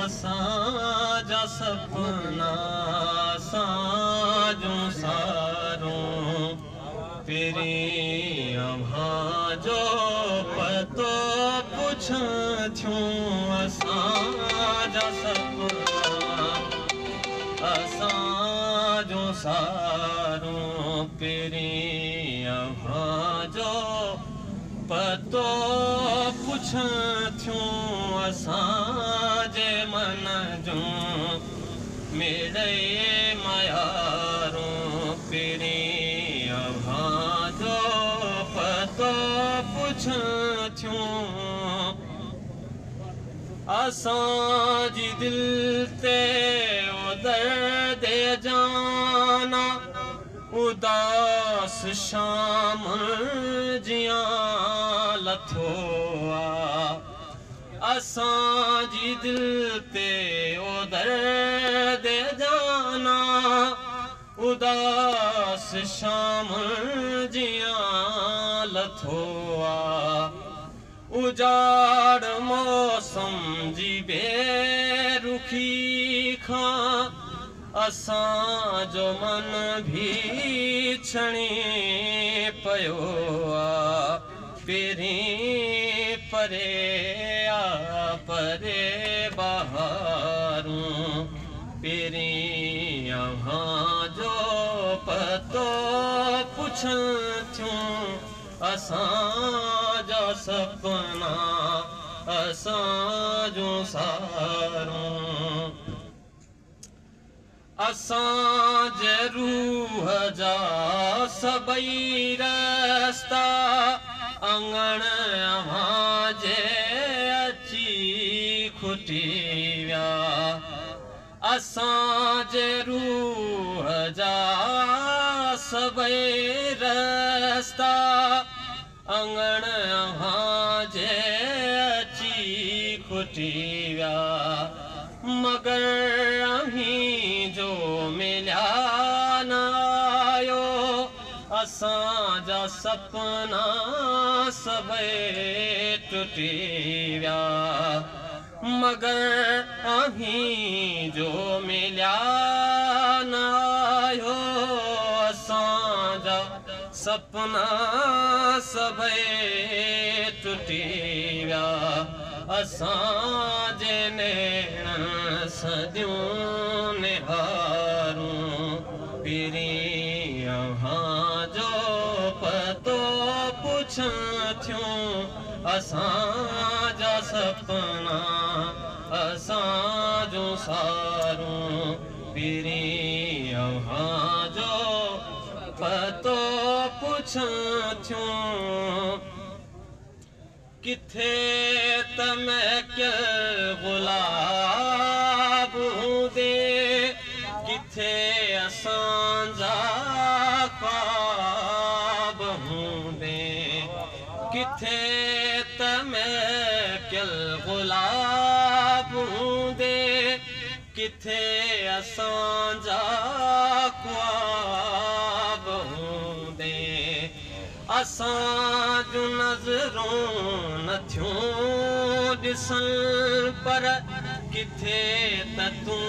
असांजा सपना असांजूं सारूं पहिरीं अव्हांजो पतो पुछां थियूं असांजा सपना असांजूं सारूं पहिरीं अव्हांजो पतो पुछां थियूं असांजे मन जूं मिड़े मयारूं पहिरीं अव्हांजो पतो पुछां थियूं असांजी दिलि ते ओ दर्द जाना उदास शाम जियां लथो आ असांजी दिलि ते ओ दर्द जाना उदास शाम जियां लथो आ उजाड़ मौसम जी बेरुखी खां असांजो मन भी छणी पियो आ पहिरीं परे बहारूं पहिरीं अव्हांजो पतो पुछां थियूं असांजा सपना असांजूं सारूं असांजे रूह जा सभई रस्ता अंगण अव्हांजे अची खुटी विया असांजे रूह जा सभई रस्ता अंगण अव्हांजे अची खुटी विया मगर अहीं जो मिलिया न आयो असांजा सपना सभई टुटी विया मगर अहीं जो मिलिया न आयो असांजा सपना सभई टुटी विया असांजे नैण सदियूं निहारूं पहिरीं अव्हांजो पतो पुछां थियूं असांजा सपना असांजूं सारूं पहिरीं अव्हांजो पतो पुछां थियूं किथे त महकियल गुलाब हूंदे किथे असांजा ख्वाब हूंदे किथे त महकियल गुलाब हूंदे किथे असांजा ख्वाब हूंदे असांजूं नज़रूं नथियूं ॾिसण पर किथे त तूं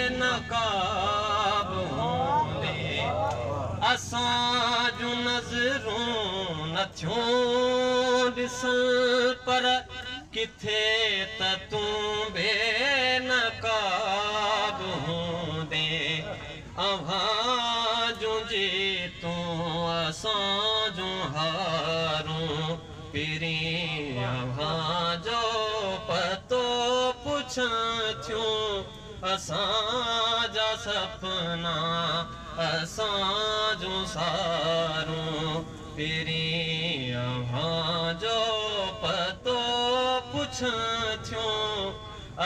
बेनकाब हूंदे असांजूं नज़रूं नथियूं ॾिसण पर किथे त तूं बेनकाब हूंदे अव्हांजूं जे तूं असांजूं हारूं पहिरीं अव्हांजो पतो पुछां थियूं असांजा सपना असांजूं सारूं पहिरीं अव्हांजो पतो पुछां थियूं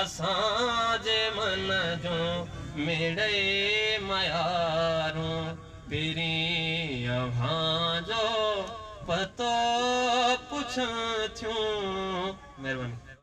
असांजे मन जूं मिड़े मयारूं पहिरीं अव्हांजो पतो पुछां थियूं। महिरबानी।